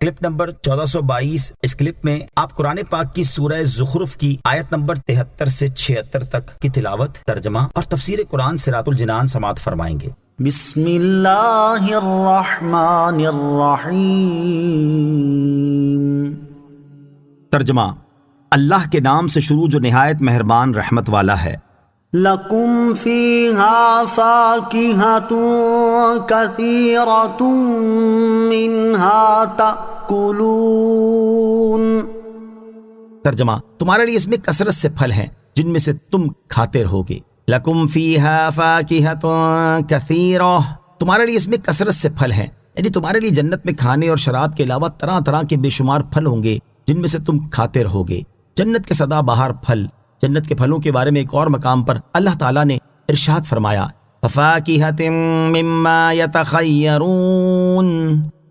Clip number 1422۔ اس clip میں آپ قرآن پاک کی سورہ زخرف کی آیت نمبر 73 سے 76 تک کی تلاوت، ترجمہ اور تفسیر قرآن صراط الجنان سماعت فرمائیں گے۔ بسم اللہ الرحمن الرحیم۔ ترجمہ، اللہ کے نام سے شروع جو نہایت مہربان رحمت والا ہے۔ لکم فیہا فاکہۃ کثیرۃ منہا تأکلون۔ ترجمہ، تمہارے لیے اس میں کثرت سے پھل ہیں جن میں سے تم کھاتے رہوگے۔ لکم فیہا فاکہۃ کثیرہ، تمہارے لیے اس میں کثرت سے پھل ہیں، یعنی تمہارے لیے جنت میں کھانے اور شراب کے علاوہ طرح طرح کے بے شمار پھل ہوں گے جن میں سے تم کھاتے رہوگے۔ جنت کے سدا بہار پھل۔ جنت کے پھلوں کے بارے میں ایک اور مقام پر اللہ تعالیٰ نے ارشاد فرمایا، فَفَاكِهَةٍ مِّمَّا يَتَخَيَّرُونَ۔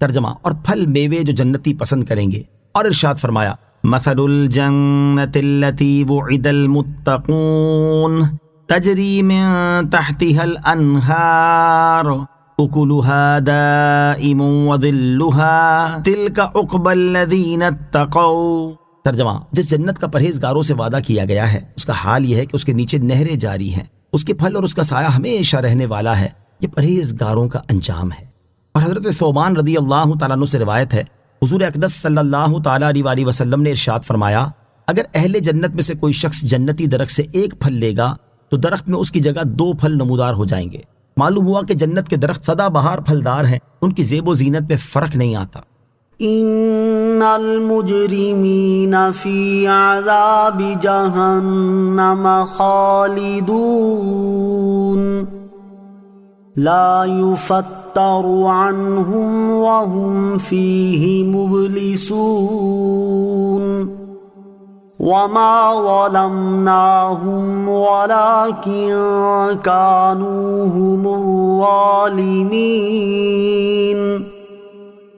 ترجمہ، اور پھل میوے جو جنتی پسند کریں گے۔ اور ارشاد فرمایا، مَثَلُ الْجَنَّةِ الَّتِي وُعِدَ الْمُتَّقُونَ تَجْرِي مِن تَحْتِهَا الْأَنْهَارُ أُكُلُهَا دَائِمٌ وَظِلُّهَا تِلْكَ عُقْبَى الَّذِينَ اتَّقَوْا۔ ترجمہ، جس جنت کا پرہیزگاروں سے وعدہ کیا گیا ہے اس کا حال یہ ہے کہ اس کے نیچے نہریں جاری ہیں، اس کے پھل اور اس کا سایہ ہمیشہ رہنے والا ہے۔ یہ پرہیزگاروں کا انجام ہے۔ اور حضرت ثوبان رضی اللہ تعالیٰ عنہ سے روایت ہے، حضور اقدس صلی اللہ تعالیٰ علیہ وسلم نے ارشاد فرمایا، اگر اہل جنت میں سے کوئی شخص جنتی درخت سے ایک پھل لے گا تو درخت میں اس کی جگہ 2 پھل نمودار ہو جائیں گے۔ معلوم ہوا کہ جنت کے درخت سدا بہار پھلدار ہیں، ان کی زیب و زینت میں فرق نہیں آتا۔ ان المجرمین فی عذاب جہنم خالدون لا یفتر عنہم وہم فیہ مبلسون وما ظلمناہم ولکن کانوا ہم الظالمین۔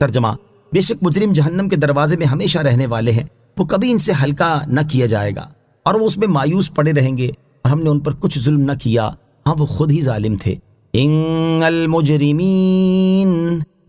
ترجمہ، بے شک مجرم جہنم کے دروازے میں ہمیشہ رہنے والے ہیں، وہ کبھی ان سے ہلکا نہ کیا جائے گا اور وہ اس میں مایوس پڑے رہیں گے، اور ہم نے ان پر کچھ ظلم نہ کیا، ہاں وہ خود ہی ظالم تھے۔ ان المجرمین،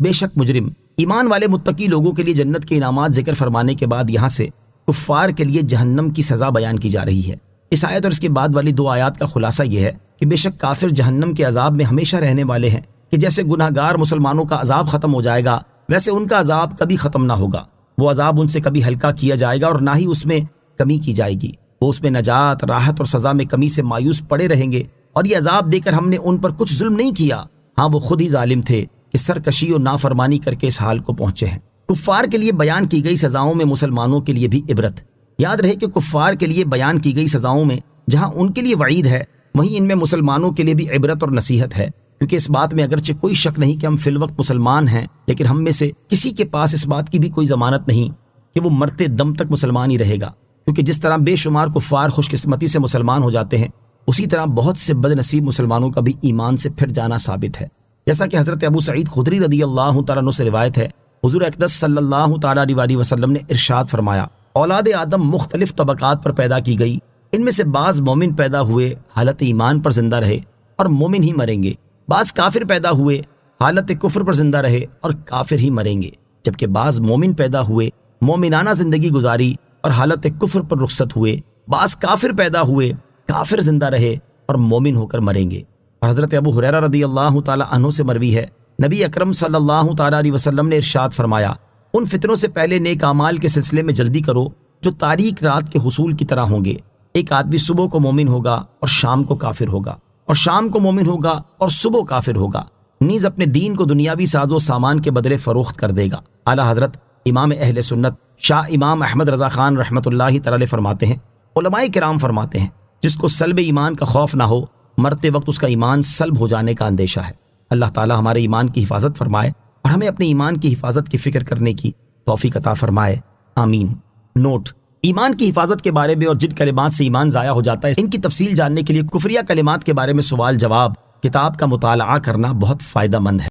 بے شک مجرم۔ ایمان والے متقی لوگوں کے لیے جنت کے انعامات ذکر فرمانے کے بعد یہاں سے کفار کے لیے جہنم کی سزا بیان کی جا رہی ہے۔ اس آیت اور اس کے بعد والی 2 آیات کا خلاصہ یہ ہے کہ بے شک کافر جہنم کے عذاب میں ہمیشہ رہنے والے ہیں، کہ جیسے گناہ گار مسلمانوں کا عذاب ختم ہو جائے گا ویسے ان کا عذاب کبھی ختم نہ ہوگا۔ وہ عذاب ان سے کبھی ہلکا کیا جائے گا اور نہ ہی اس میں کمی کی جائے گی۔ وہ اس میں نجات، راحت اور سزا میں کمی سے مایوس پڑے رہیں گے، اور یہ عذاب دے کر ہم نے ان پر کچھ ظلم نہیں کیا، ہاں وہ خود ہی ظالم تھے کہ سرکشی اور نافرمانی کر کے اس حال کو پہنچے ہیں۔ کفار کے لیے بیان کی گئی سزاؤں میں مسلمانوں کے لیے بھی عبرت۔ یاد رہے کہ کفار کے لیے بیان کی گئی سزاؤں میں جہاں ان کے لیے وعید ہے، وہیں ان میں مسلمانوں کے لیے بھی عبرت اور نصیحت ہے، کیونکہ اس بات میں اگرچہ کوئی شک نہیں کہ ہم فی الوقت مسلمان ہیں، لیکن ہم میں سے کسی کے پاس اس بات کی بھی کوئی ضمانت نہیں کہ وہ مرتے دم تک مسلمان ہی رہے گا، کیونکہ جس طرح بے شمار کفار خوش قسمتی سے مسلمان ہو جاتے ہیں، اسی طرح بہت سے بد نصیب مسلمانوں کا بھی ایمان سے پھر جانا ثابت ہے۔ جیسا کہ حضرت ابو سعید خدری رضی اللہ تعالیٰ عنہ سے روایت ہے، حضور اقدس صلی اللہ تعالیٰ علیہ وسلم نے ارشاد فرمایا، اولاد آدم مختلف طبقات پر پیدا کی گئی، ان میں سے بعض مومن پیدا ہوئے حالت ایمان پر زندہ رہے اور مومن ہی مریں گے، بعض کافر پیدا ہوئے حالت کفر پر زندہ رہے اور کافر ہی مریں گے، جبکہ بعض مومن پیدا ہوئے مومنانہ زندگی گزاری اور حالت کفر پر رخصت ہوئے، بعض کافر پیدا ہوئے کافر زندہ رہے اور مومن ہو کر مریں گے۔ اور حضرت ابو ہریرہ رضی اللہ تعالی عنہ سے مروی ہے، نبی اکرم صلی اللہ تعالی علیہ وسلم نے ارشاد فرمایا، ان فتنوں سے پہلے نیک اعمال کے سلسلے میں جلدی کرو جو تاریک رات کے حصول کی طرح ہوں گے۔ ایک آدمی صبح کو مومن ہوگا اور شام کو کافر ہوگا، اور شام کو مومن ہوگا اور صبح کافر ہوگا، نیز اپنے دین کو دنیاوی ساز و سامان کے بدلے فروخت کر دے گا۔ اعلیٰ حضرت امام اہل سنت شاہ امام احمد رضا خان رحمۃ اللہ تعالی فرماتے ہیں، علماء کرام فرماتے ہیں، جس کو سلب ایمان کا خوف نہ ہو، مرتے وقت اس کا ایمان سلب ہو جانے کا اندیشہ ہے۔ اللہ تعالی ہمارے ایمان کی حفاظت فرمائے اور ہمیں اپنے ایمان کی حفاظت کی فکر کرنے کی توفیق عطا فرمائے، آمین۔ نوٹ: ایمان کی حفاظت کے بارے میں اور جن کلمات سے ایمان ضائع ہو جاتا ہے ان کی تفصیل جاننے کے لیے کفریہ کلمات کے بارے میں سوال جواب کتاب کا مطالعہ کرنا بہت فائدہ مند ہے۔